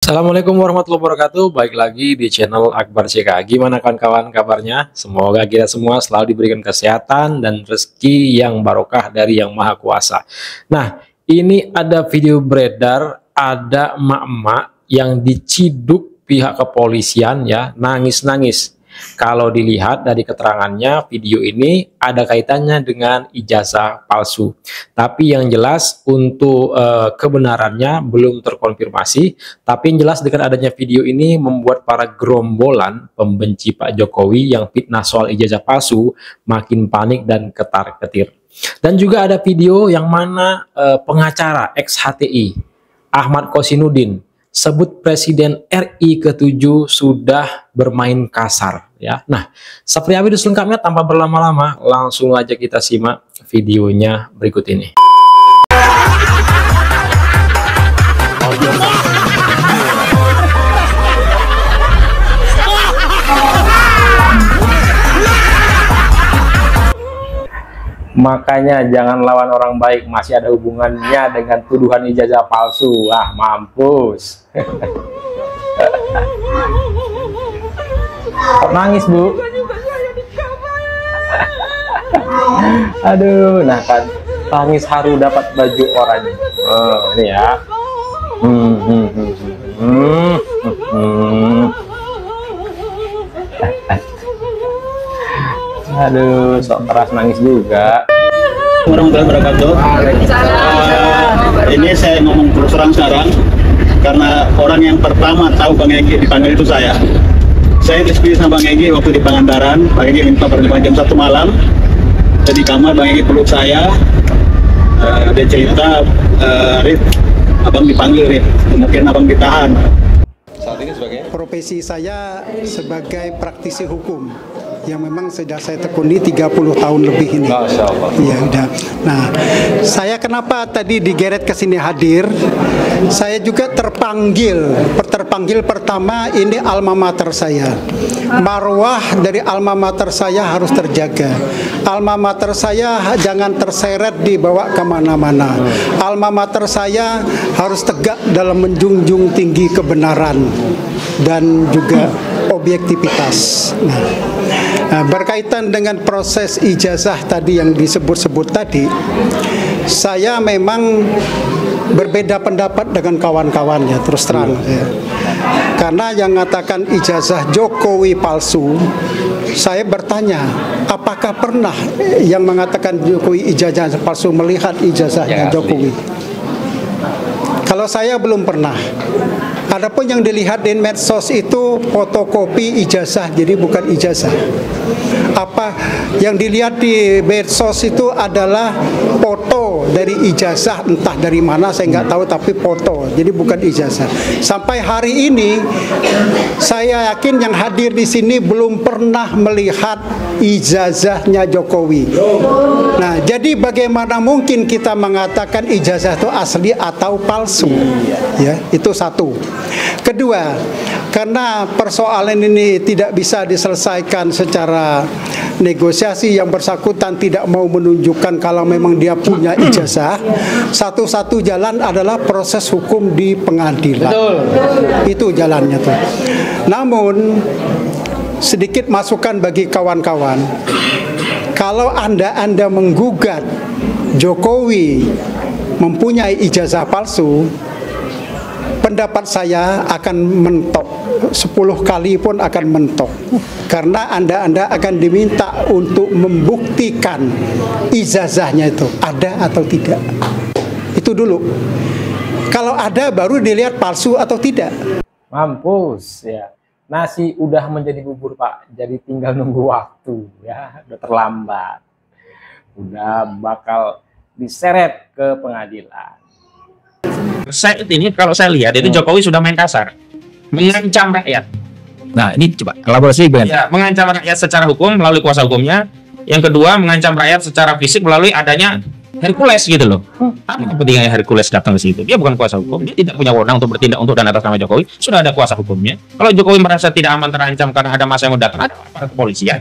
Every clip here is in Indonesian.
Assalamualaikum warahmatullahi wabarakatuh. Baik lagi di channel Akbar CK. Gimana kawan-kawan kabarnya? Semoga kita semua selalu diberikan kesehatan dan rezeki yang barokah dari Yang Maha Kuasa. Nah, ini ada video beredar, ada emak-emak yang diciduk pihak kepolisian ya, nangis-nangis. Kalau dilihat dari keterangannya, video ini ada kaitannya dengan ijazah palsu. Tapi yang jelas untuk kebenarannya belum terkonfirmasi. Tapi yang jelas dengan adanya video ini membuat para gerombolan pembenci Pak Jokowi yang fitnah soal ijazah palsu makin panik dan ketar-ketir. Dan juga ada video yang mana pengacara ex-HTI Ahmad Kosinudin sebut Presiden RI ke-7 sudah bermain kasar ya. Nah, seperti apa itu selengkapnya tanpa berlama-lama, langsung aja kita simak videonya berikut ini. Makanya jangan lawan orang baik, masih ada hubungannya dengan tuduhan ijazah palsu. Ah, mampus. Kok nangis, Bu? Aduh, nah kan tangis haru dapat baju oranye. Oh, ini ya. Aduh, sok keras nangis juga. Warahmatullahi wabarakatuh. Ini saya ngomong terus terang sekarang karena orang yang pertama tahu Bang Egy dipanggil itu saya. Saya diskusi sama Bang Egy waktu di Pangandaran. Bang Egy minta pertemuan jam 1 malam. Jadi kamar Bang Egy peluk saya. Dia cerita, Rit, abang dipanggil, Rit. Mungkin abang ditahan. Saat ini sebagai profesi saya sebagai praktisi hukum yang memang sudah saya tekuni 30 tahun lebih ini. Masya Allah. Ya udah. Nah, saya kenapa tadi digeret ke sini hadir? Saya juga terpanggil pertama ini alma mater saya. Marwah dari alma mater saya harus terjaga. Alma mater saya jangan terseret dibawa kemana-mana. Alma mater saya harus tegak dalam menjunjung tinggi kebenaran dan juga objektivitas. Nah, berkaitan dengan proses ijazah tadi yang disebut-sebut tadi, saya memang berbeda pendapat dengan kawan-kawannya, terus terang ya. Karena yang mengatakan ijazah Jokowi palsu, saya bertanya, apakah pernah yang mengatakan Jokowi ijazah palsu melihat ijazahnya Jokowi? Kalau saya belum pernah. Adapun yang dilihat di medsos itu fotokopi ijazah, jadi bukan ijazah. Apa yang dilihat di medsos itu adalah foto dari ijazah, entah dari mana saya nggak tahu, tapi foto, jadi bukan ijazah. Sampai hari ini saya yakin yang hadir di sini belum pernah melihat ijazahnya Jokowi. Nah, jadi bagaimana mungkin kita mengatakan ijazah itu asli atau palsu? Ya, itu satu. Kedua, karena persoalan ini tidak bisa diselesaikan secara negosiasi, yang bersangkutan tidak mau menunjukkan kalau memang dia punya ijazah, satu-satu jalan adalah proses hukum di pengadilan. Betul. Itu jalannya tuh. Namun sedikit masukan bagi kawan-kawan, kalau Anda menggugat Jokowi mempunyai ijazah palsu, pendapat saya akan mentok, 10 kali pun akan mentok. Karena Anda akan diminta untuk membuktikan ijazahnya itu ada atau tidak. Itu dulu. Kalau ada baru dilihat palsu atau tidak. Mampus ya. Nasi udah menjadi bubur, Pak. Jadi tinggal nunggu waktu ya. Udah terlambat. Udah bakal diseret ke pengadilan. Saat ini kalau saya lihat itu Jokowi sudah main kasar, mengancam rakyat. Nah, ini coba elaborasi Ben. Ya, mengancam rakyat secara hukum melalui kuasa hukumnya. Yang kedua, mengancam rakyat secara fisik melalui adanya Hercules gitu loh. Apa kepentingannya Hercules datang ke situ? Dia bukan kuasa hukum, dia tidak punya wewenang untuk bertindak untuk dan atas nama Jokowi. Sudah ada kuasa hukumnya. Kalau Jokowi merasa tidak aman, terancam karena ada masa yang mau datang, ada aparat kepolisian.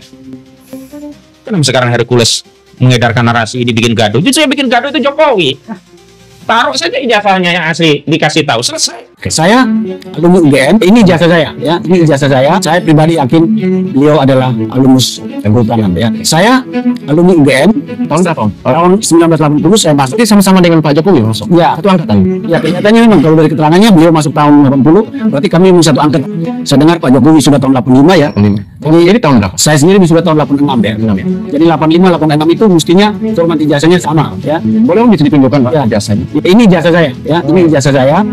Kenapa sekarang Hercules mengedarkan narasi ini bikin gaduh? Justru yang bikin gaduh itu Jokowi. taruh saja ijazahnya yang asli, dikasih tahu, selesai. Oke, saya alumni UGM, ini ijazah saya ya, ini ijazah saya. Saya pribadi yakin beliau adalah alumnus kehutanan ya. Saya alumni UGM tahun berapa? Tahun 1980 saya masuk. Jadi sama-sama dengan Pak Jokowi masuk. Ya, satu angkatan. Ya, kenyataannya memang kalau dari keterangannya beliau masuk tahun 80, berarti kami memang satu angkatan. Saya dengar Pak Jokowi sudah tahun 85 ya. Jadi tahun berapa? Saya sendiri sudah tahun 86 ya. Jadi 85, 86 itu mestinya format ijazahnya sama ya. Boleh bisa ditunjukkan Pak ijazahnya? Ini ijazah saya ya, ini ijazah saya.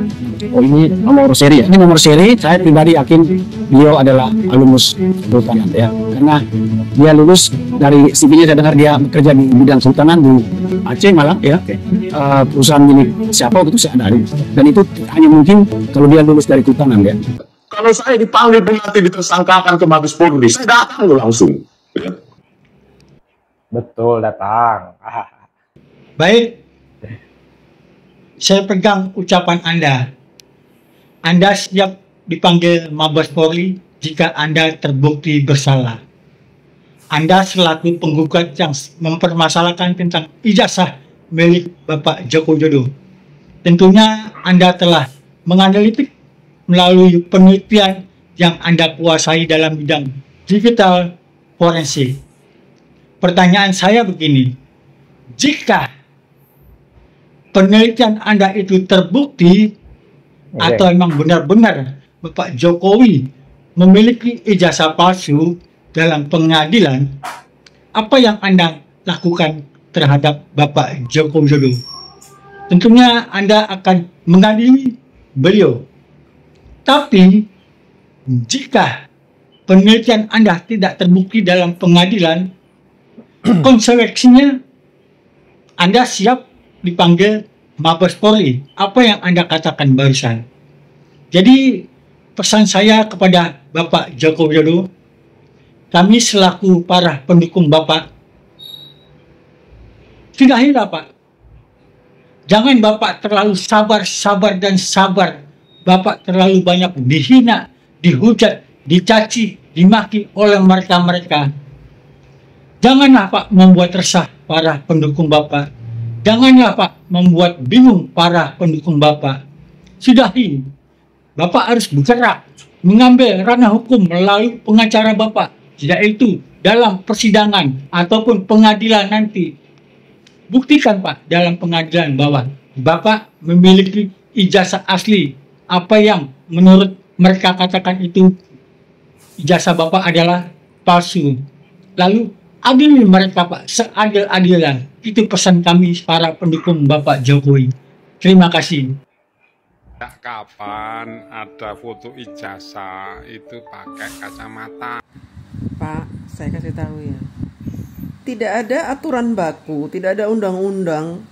Oh, ini nomor seri ya. Ini nomor seri. Saya pribadi yakin beliau adalah alumnus kehutanan ya. Karena dia lulus dari CV-nya, saya dengar dia bekerja di bidang kehutanan di Aceh malah ya. Perusahaan milik siapa itu saya ada. Dan itu hanya mungkin kalau dia lulus dari kehutanan ya. Kalau saya dipanggil nanti ditersangkakan ke Mabes Polri, saya datang langsung. Betul, datang. Baik, saya pegang ucapan Anda. Anda siap dipanggil Mabes Polri jika Anda terbukti bersalah. Anda selaku penggugat yang mempermasalahkan tentang ijazah milik Bapak Joko Widodo. Tentunya Anda telah menganalitik melalui penelitian yang Anda kuasai dalam bidang digital forensik. Pertanyaan saya begini, jika penelitian Anda itu terbukti atau memang benar-benar Bapak Jokowi memiliki ijazah palsu dalam pengadilan, apa yang Anda lakukan terhadap Bapak Joko Widodo? Tentunya Anda akan mengadili beliau. Tapi jika penelitian Anda tidak terbukti dalam pengadilan, konsekuensinya Anda siap dipanggil Mabes Polri. Apa yang Anda katakan barusan? Jadi pesan saya kepada Bapak Joko Widodo, kami selaku para pendukung Bapak, sudahilah Pak. Jangan Bapak terlalu sabar dan sabar. Bapak terlalu banyak dihina, dihujat, dicaci, dimaki oleh mereka-mereka. Janganlah Pak membuat resah para pendukung Bapak. Janganlah Pak membuat bingung para pendukung Bapak. Sudahi. Bapak harus bergerak, mengambil ranah hukum melalui pengacara Bapak. Yaitu dalam persidangan ataupun pengadilan nanti. Buktikan Pak dalam pengadilan bahwa Bapak memiliki ijazah asli. Apa yang menurut mereka katakan itu ijazah Bapak adalah palsu. Lalu adili mereka Pak, seadil-adilan. Itu pesan kami para pendukung Bapak Jokowi. Terima kasih. Kapan ada foto ijazah itu pakai kacamata? Pak, saya kasih tahu ya. Tidak ada aturan baku, tidak ada undang-undang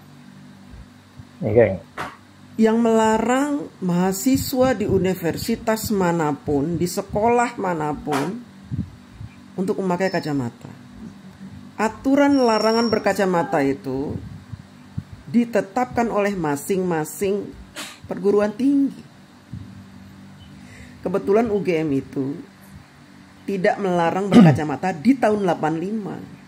yang melarang mahasiswa di universitas manapun, di sekolah manapun untuk memakai kacamata. Aturan larangan berkacamata itu ditetapkan oleh masing-masing perguruan tinggi. Kebetulan UGM itu tidak melarang berkacamata di tahun 85.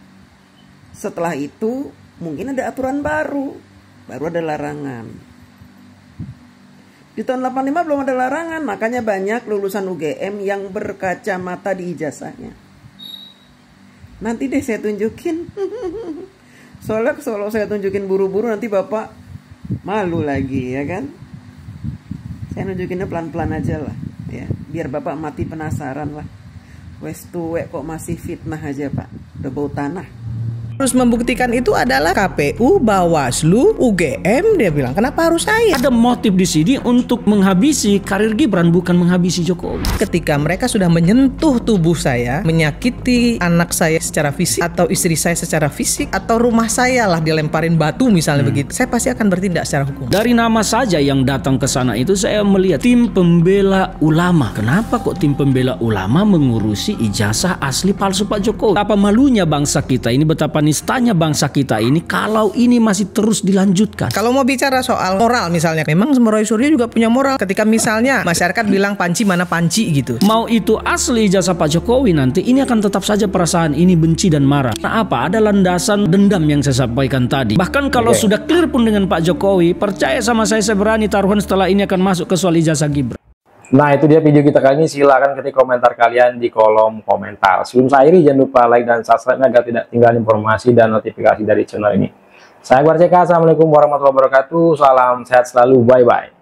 Setelah itu mungkin ada aturan baru ada larangan. Di tahun 85 belum ada larangan, makanya banyak lulusan UGM yang berkacamata di ijazahnya. Nanti deh saya tunjukin. Soalnya kalau saya tunjukin buru-buru nanti Bapak malu lagi ya kan. Saya nunjukinnya pelan-pelan aja lah ya, biar Bapak mati penasaran lah. Wes tuwek kok masih fitnah aja Pak, udah bau tanah. Harus membuktikan itu adalah KPU, Bawaslu, UGM. Dia bilang, kenapa harus saya? Ada motif di sini untuk menghabisi karir Gibran, bukan menghabisi Jokowi. Ketika mereka sudah menyentuh tubuh saya, menyakiti anak saya secara fisik, atau istri saya secara fisik, atau rumah saya lah dilemparin batu misalnya begitu, saya pasti akan bertindak secara hukum. Dari nama saja yang datang ke sana itu saya melihat tim pembela ulama. Kenapa kok tim pembela ulama mengurusi ijazah asli palsu Pak Jokowi? Betapa malunya bangsa kita ini, betapa nistanya bangsa kita ini kalau ini masih terus dilanjutkan. Kalau mau bicara soal moral misalnya, memang Roy Suryo juga punya moral ketika misalnya masyarakat bilang Panci mana Panci gitu. Mau itu asli ijazah Pak Jokowi, nanti ini akan tetap saja perasaan ini benci dan marah. Nah, apa? Ada landasan dendam yang saya sampaikan tadi. Bahkan kalau sudah clear pun dengan Pak Jokowi, percaya sama saya berani taruhan setelah ini akan masuk ke soal ijazah Gibran. Nah, itu dia video kita kali ini. Silahkan ketik komentar kalian di kolom komentar. Sebelum saya akhiri, jangan lupa like dan subscribe agar tidak tinggal informasi dan notifikasi dari channel ini. Saya Akbar CK, assalamualaikum warahmatullahi wabarakatuh. Salam sehat selalu, bye-bye.